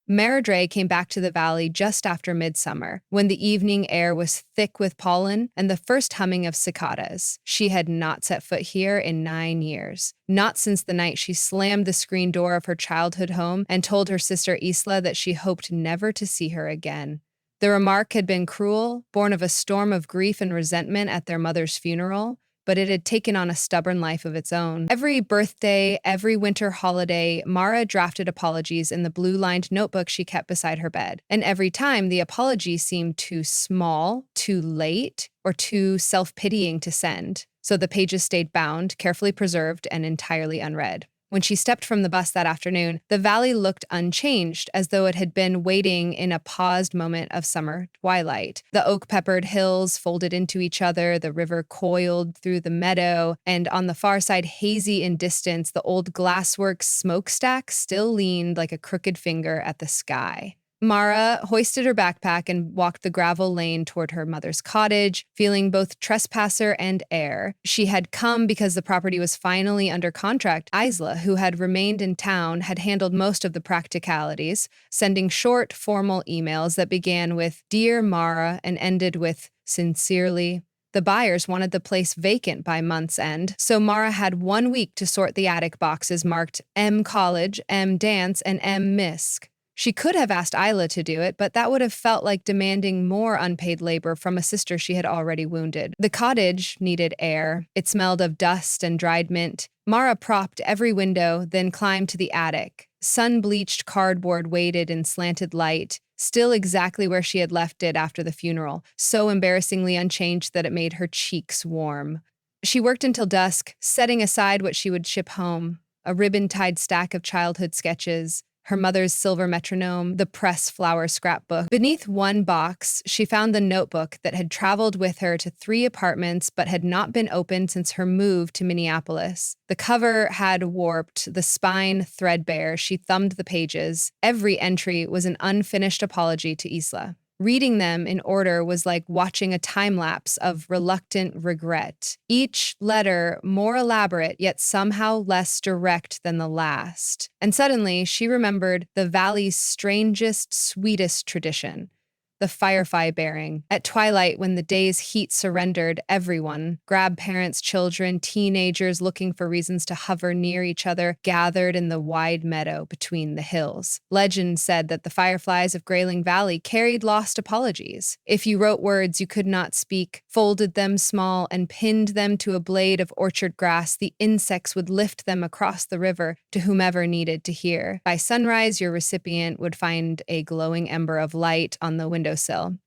Maradre came back to the valley just after midsummer, when the evening air was thick with pollen and the first humming of cicadas. She had not set foot here in 9 years, not since the night she slammed the screen door of her childhood home and told her sister Isla that she hoped never to see her again. The remark had been cruel, born of a storm of grief and resentment at their mother's funeral, but it had taken on a stubborn life of its own. Every birthday, every winter holiday, Mara drafted apologies in the blue-lined notebook she kept beside her bed. And every time, the apology seemed too small, too late, or too self-pitying to send. So the pages stayed bound, carefully preserved, and entirely unread. When she stepped from the bus that afternoon, the valley looked unchanged, as though it had been waiting in a paused moment of summer twilight. The oak-peppered hills folded into each other, the river coiled through the meadow, and on the far side, hazy in distance, the old glassworks smokestack still leaned like a crooked finger at the sky. Mara hoisted her backpack and walked the gravel lane toward her mother's cottage, feeling both trespasser and heir. She had come because the property was finally under contract. Isla, who had remained in town, had handled most of the practicalities, sending short, formal emails that began with "Dear Mara" and ended with "Sincerely." The buyers wanted the place vacant by month's end, so Mara had 1 week to sort the attic boxes marked M College, M Dance, and M Misc. She could have asked Isla to do it, but that would have felt like demanding more unpaid labor from a sister she had already wounded. The cottage needed air. It smelled of dust and dried mint. Mara propped every window, then climbed to the attic. Sun-bleached cardboard waited in slanted light, still exactly where she had left it after the funeral, so embarrassingly unchanged that it made her cheeks warm. She worked until dusk, setting aside what she would ship home, a ribbon-tied stack of childhood sketches, her mother's silver metronome, the press flower scrapbook. Beneath one box, she found the notebook that had traveled with her to 3 apartments but had not been opened since her move to Minneapolis. The cover had warped, the spine threadbare. She thumbed the pages. Every entry was an unfinished apology to Isla. Reading them in order was like watching a time-lapse of reluctant regret. Each letter more elaborate, yet somehow less direct than the last. And suddenly, she remembered the valley's strangest, sweetest tradition. The firefly bearing. At twilight, when the day's heat surrendered, everyone, grandparents, children, teenagers looking for reasons to hover near each other, gathered in the wide meadow between the hills. Legend said that the fireflies of Grayling Valley carried lost apologies. If you wrote words you could not speak, folded them small, and pinned them to a blade of orchard grass, the insects would lift them across the river to whomever needed to hear. By sunrise, your recipient would find a glowing ember of light on the windowsill,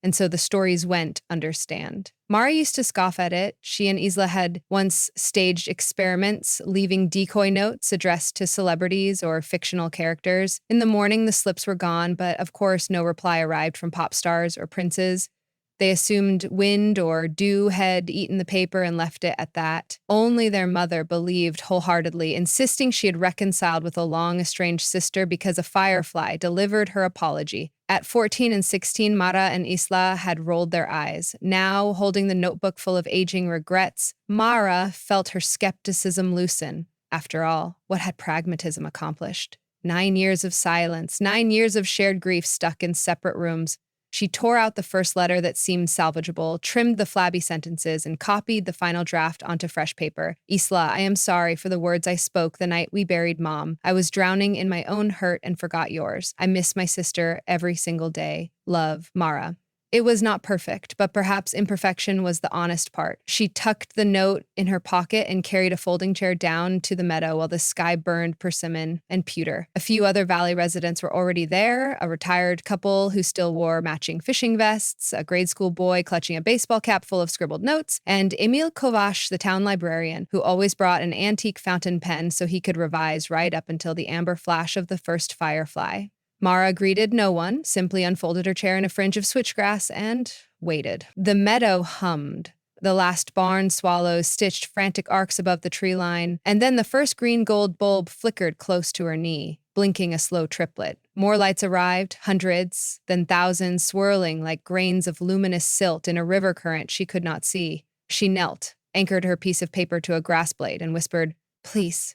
and so the stories went, understand. Mara used to scoff at it. She and Isla had once staged experiments, leaving decoy notes addressed to celebrities or fictional characters. In the morning, the slips were gone, but of course no reply arrived from pop stars or princes. They assumed wind or dew had eaten the paper and left it at that. Only their mother believed wholeheartedly, insisting she had reconciled with a long-estranged sister because a firefly delivered her apology. At 14 and 16, Mara and Isla had rolled their eyes. Now, holding the notebook full of aging regrets, Mara felt her skepticism loosen. After all, what had pragmatism accomplished? 9 years of silence, 9 years of shared grief stuck in separate rooms. She tore out the first letter that seemed salvageable, trimmed the flabby sentences, and copied the final draft onto fresh paper. Isla, I am sorry for the words I spoke the night we buried Mom. I was drowning in my own hurt and forgot yours. I miss my sister every single day. Love, Mara. It was not perfect, but perhaps imperfection was the honest part. She tucked the note in her pocket and carried a folding chair down to the meadow while the sky burned persimmon and pewter. A few other valley residents were already there, a retired couple who still wore matching fishing vests, a grade school boy clutching a baseball cap full of scribbled notes, and Emil Kovash, the town librarian, who always brought an antique fountain pen so he could revise right up until the amber flash of the first firefly. Mara greeted no one, simply unfolded her chair in a fringe of switchgrass and waited. The meadow hummed. The last barn swallows stitched frantic arcs above the tree line, and then the first green-gold bulb flickered close to her knee, blinking a slow triplet. More lights arrived, hundreds, then thousands, swirling like grains of luminous silt in a river current she could not see. She knelt, anchored her piece of paper to a grass blade, and whispered, "Please."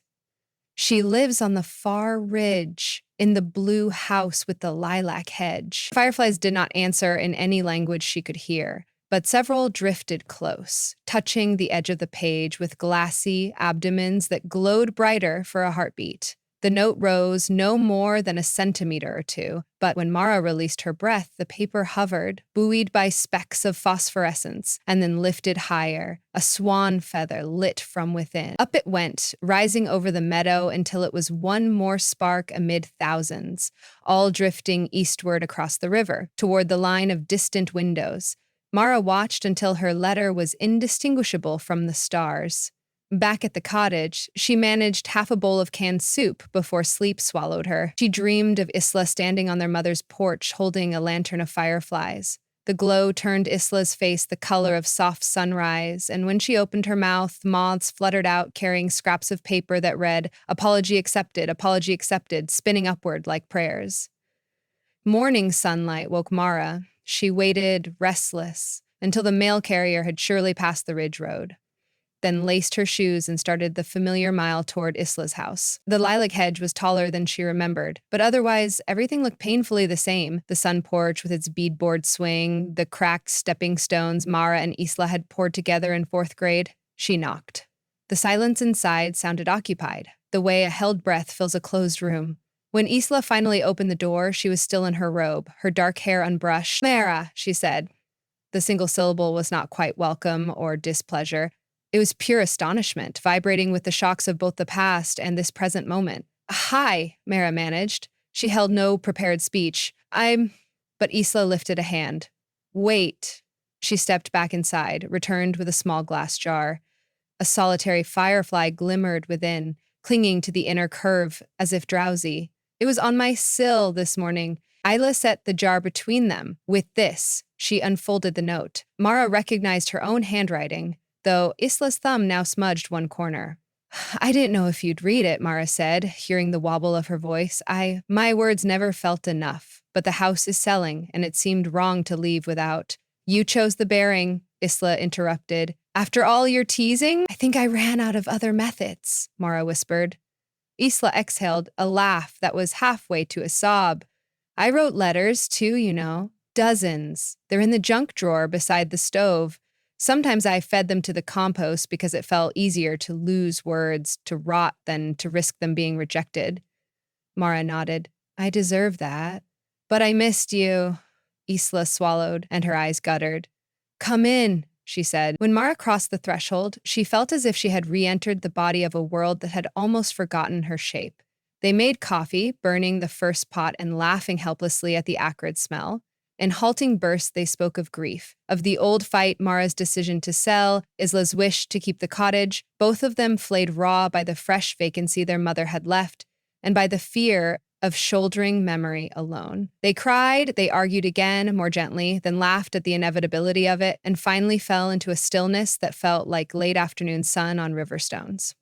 She lives on the far ridge, in the blue house with the lilac hedge. Fireflies did not answer in any language she could hear, but several drifted close, touching the edge of the page with glassy abdomens that glowed brighter for a heartbeat. The note rose no more than a centimeter or two, but when Mara released her breath, the paper hovered, buoyed by specks of phosphorescence, and then lifted higher, a swan feather lit from within. Up it went, rising over the meadow until it was one more spark amid thousands, all drifting eastward across the river, toward the line of distant windows. Mara watched until her letter was indistinguishable from the stars. Back at the cottage, she managed half a bowl of canned soup before sleep swallowed her. She dreamed of Isla standing on their mother's porch holding a lantern of fireflies. The glow turned Isla's face the color of soft sunrise, and when she opened her mouth, moths fluttered out carrying scraps of paper that read, apology accepted, spinning upward like prayers. Morning sunlight woke Mara. She waited, restless, until the mail carrier had surely passed the ridge road, then laced her shoes and started the familiar mile toward Isla's house. The lilac hedge was taller than she remembered, but otherwise everything looked painfully the same. The sun porch with its beadboard swing, the cracked stepping stones Mara and Isla had poured together in fourth grade. She knocked. The silence inside sounded occupied, the way a held breath fills a closed room. When Isla finally opened the door, she was still in her robe, her dark hair unbrushed. "Mara," she said. The single syllable was not quite welcome or displeasure. It was pure astonishment, vibrating with the shocks of both the past and this present moment. "Hi," Mara managed. She held no prepared speech. But Isla lifted a hand. "Wait." She stepped back inside, returned with a small glass jar. A solitary firefly glimmered within, clinging to the inner curve as if drowsy. "It was on my sill this morning." Isla set the jar between them. With this, she unfolded the note. Mara recognized her own handwriting, though Isla's thumb now smudged one corner. "I didn't know if you'd read it," Mara said, hearing the wobble of her voice. My words never felt enough, but the house is selling, and it seemed wrong to leave without." "You chose the bearing," Isla interrupted. "After all your teasing? I think I ran out of other methods," Mara whispered. Isla exhaled a laugh that was halfway to a sob. "I wrote letters, too, you know. Dozens. They're in the junk drawer beside the stove. Sometimes I fed them to the compost because it felt easier to lose words, to rot, than to risk them being rejected." Mara nodded. "I deserve that. But I missed you." Isla swallowed, and her eyes guttered. "Come in," she said. When Mara crossed the threshold, she felt as if she had re-entered the body of a world that had almost forgotten her shape. They made coffee, burning the first pot and laughing helplessly at the acrid smell. In halting bursts, they spoke of grief, of the old fight, Mara's decision to sell, Isla's wish to keep the cottage, both of them flayed raw by the fresh vacancy their mother had left, and by the fear of shouldering memory alone. They cried, they argued again, more gently, then laughed at the inevitability of it, and finally fell into a stillness that felt like late afternoon sun on river stones.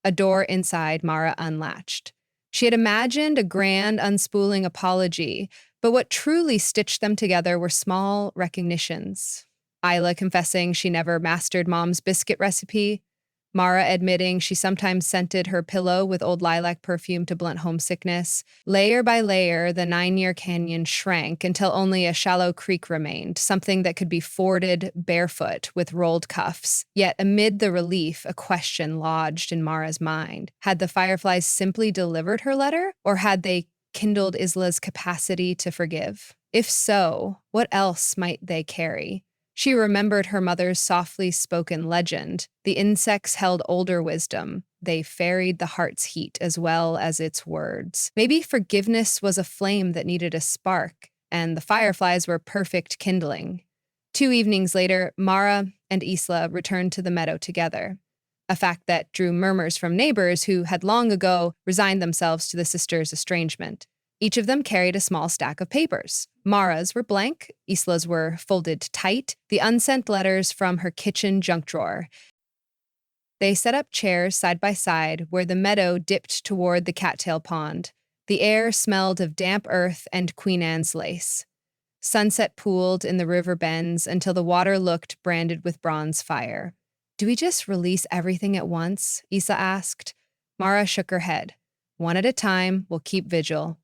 A door inside Mara unlatched. She had imagined a grand, unspooling apology, but what truly stitched them together were small recognitions. Isla confessing she never mastered Mom's biscuit recipe, Mara admitting she sometimes scented her pillow with old lilac perfume to blunt homesickness. Layer by layer, the 9-year canyon shrank until only a shallow creek remained, something that could be forded barefoot with rolled cuffs. Yet amid the relief, a question lodged in Mara's mind. Had the fireflies simply delivered her letter, or had they kindled Isla's capacity to forgive? If so, what else might they carry? She remembered her mother's softly spoken legend. The insects held older wisdom. They ferried the heart's heat as well as its words. Maybe forgiveness was a flame that needed a spark, and the fireflies were perfect kindling. 2 evenings later, Mara and Isla returned to the meadow together, a fact that drew murmurs from neighbors who had long ago resigned themselves to the sisters' estrangement. Each of them carried a small stack of papers. Mara's were blank, Isla's were folded tight, the unsent letters from her kitchen junk drawer. They set up chairs side by side where the meadow dipped toward the cattail pond. The air smelled of damp earth and Queen Anne's lace. Sunset pooled in the river bends until the water looked branded with bronze fire. "Do we just release everything at once?" Isla asked. Mara shook her head. One at a time, we'll keep vigil.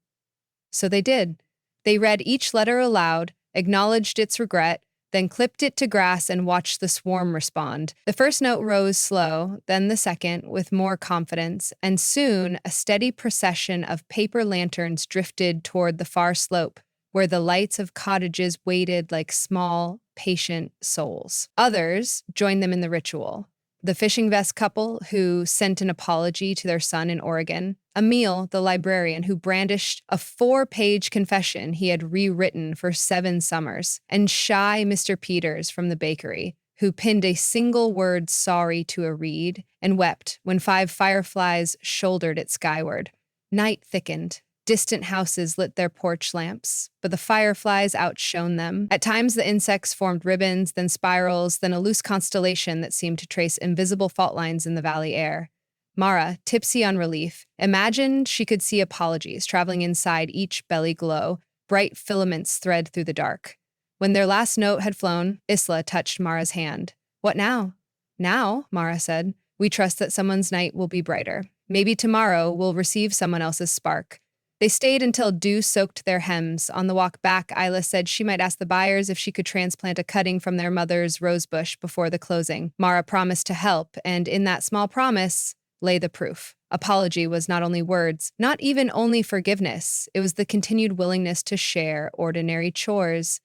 So they did. They read each letter aloud, acknowledged its regret, then clipped it to grass and watched the swarm respond. The first note rose slow, then the second, with more confidence, and soon a steady procession of paper lanterns drifted toward the far slope, where the lights of cottages waited like small, patient souls. Others joined them in the ritual. The fishing vest couple, who sent an apology to their son in Oregon, Emil, the librarian, who brandished a 4-page confession he had rewritten for 7 summers, and shy Mr. Peters from the bakery, who pinned a single word sorry to a reed and wept when 5 fireflies shouldered it skyward. Night thickened. Distant houses lit their porch lamps, but the fireflies outshone them. At times, the insects formed ribbons, then spirals, then a loose constellation that seemed to trace invisible fault lines in the valley air. Mara, tipsy on relief, imagined she could see apologies traveling inside each belly glow, bright filaments thread through the dark. When their last note had flown, Isla touched Mara's hand. "What now?" "Now," Mara said, "we trust that someone's night will be brighter. Maybe tomorrow we'll receive someone else's spark." They stayed until dew soaked their hems. On the walk back, Isla said she might ask the buyers if she could transplant a cutting from their mother's rosebush before the closing. Mara promised to help, and in that small promise lay the proof. Apology was not only words, not even only forgiveness. It was the continued willingness to share ordinary chores.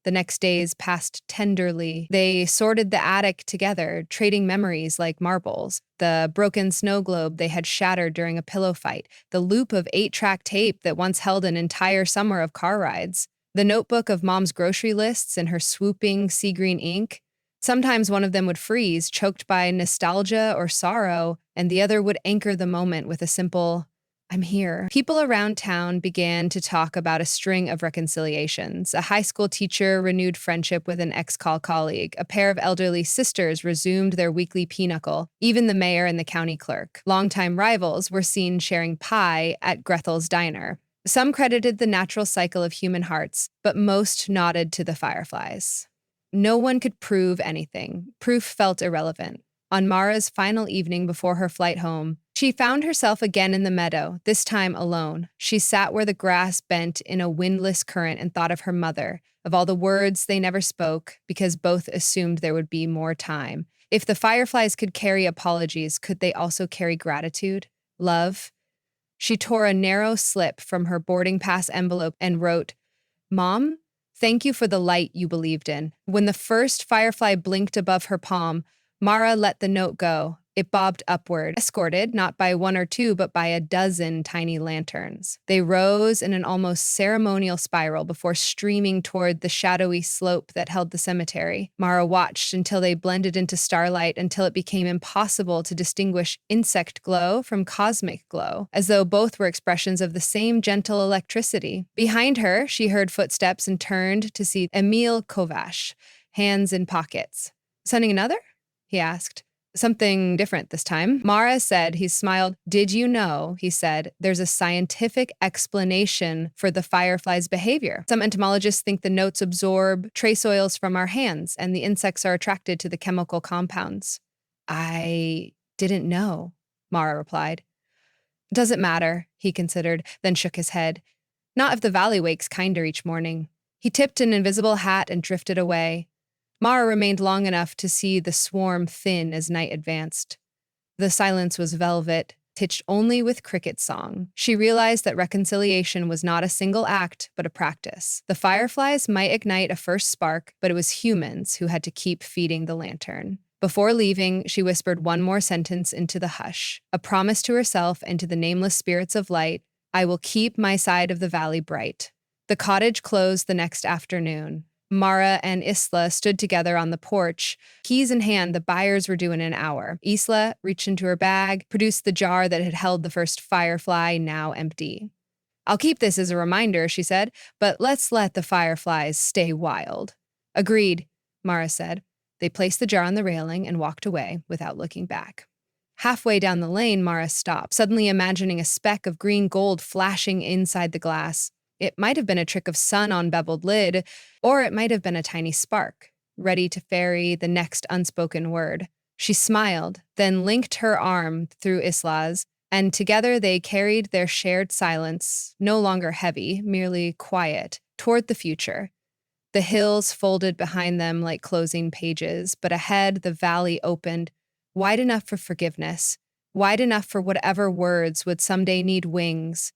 The next days passed tenderly. They sorted the attic together, trading memories like marbles. The broken snow globe they had shattered during a pillow fight. The loop of 8-track tape that once held an entire summer of car rides. The notebook of Mom's grocery lists and her swooping sea green ink. Sometimes one of them would freeze, choked by nostalgia or sorrow, and the other would anchor the moment with a simple, "I'm here." People around town began to talk about a string of reconciliations. A high school teacher renewed friendship with an ex-call colleague. A pair of elderly sisters resumed their weekly pinochle. Even the mayor and the county clerk, longtime rivals, were seen sharing pie at Grethel's diner. Some credited the natural cycle of human hearts, but most nodded to the fireflies. No one could prove anything. Proof felt irrelevant. On Mara's final evening before her flight home, she found herself again in the meadow, this time alone. She sat where the grass bent in a windless current and thought of her mother, of all the words they never spoke, because both assumed there would be more time. If the fireflies could carry apologies, could they also carry gratitude? Love? She tore a narrow slip from her boarding pass envelope and wrote, "Mom, thank you for the light you believed in." When the first firefly blinked above her palm, Mara let the note go. It bobbed upward, escorted not by 1 or 2, but by a dozen tiny lanterns. They rose in an almost ceremonial spiral before streaming toward the shadowy slope that held the cemetery. Mara watched until they blended into starlight, until it became impossible to distinguish insect glow from cosmic glow, as though both were expressions of the same gentle electricity. Behind her, she heard footsteps and turned to see Emil Kovash, hands in pockets. "Sending another?" he asked. "Something different this time." Mara said. He smiled. "Did you know," he said, "there's a scientific explanation for the firefly's behavior. Some entomologists think the notes absorb trace oils from our hands, and the insects are attracted to the chemical compounds." "I didn't know," Mara replied. "Doesn't matter," he considered, then shook his head. "Not if the valley wakes kinder each morning." He tipped an invisible hat and drifted away. Mara remained long enough to see the swarm thin as night advanced. The silence was velvet, pitched only with cricket song. She realized that reconciliation was not a single act, but a practice. The fireflies might ignite a first spark, but it was humans who had to keep feeding the lantern. Before leaving, she whispered one more sentence into the hush, a promise to herself and to the nameless spirits of light: "I will keep my side of the valley bright." The cottage closed the next afternoon. Mara and Isla stood together on the porch. Keys in hand, the buyers were due in an hour. Isla reached into her bag, produced the jar that had held the first firefly, now empty. "I'll keep this as a reminder," she said, "but let's let the fireflies stay wild." "Agreed," Mara said. They placed the jar on the railing and walked away without looking back. Halfway down the lane, Mara stopped, suddenly imagining a speck of green gold flashing inside the glass. It might have been a trick of sun on beveled lid, or it might have been a tiny spark, ready to ferry the next unspoken word. She smiled, then linked her arm through Isla's. And together they carried their shared silence, no longer heavy, merely quiet, toward the future. The hills folded behind them like closing pages, but ahead the valley opened, wide enough for forgiveness, wide enough for whatever words would someday need wings.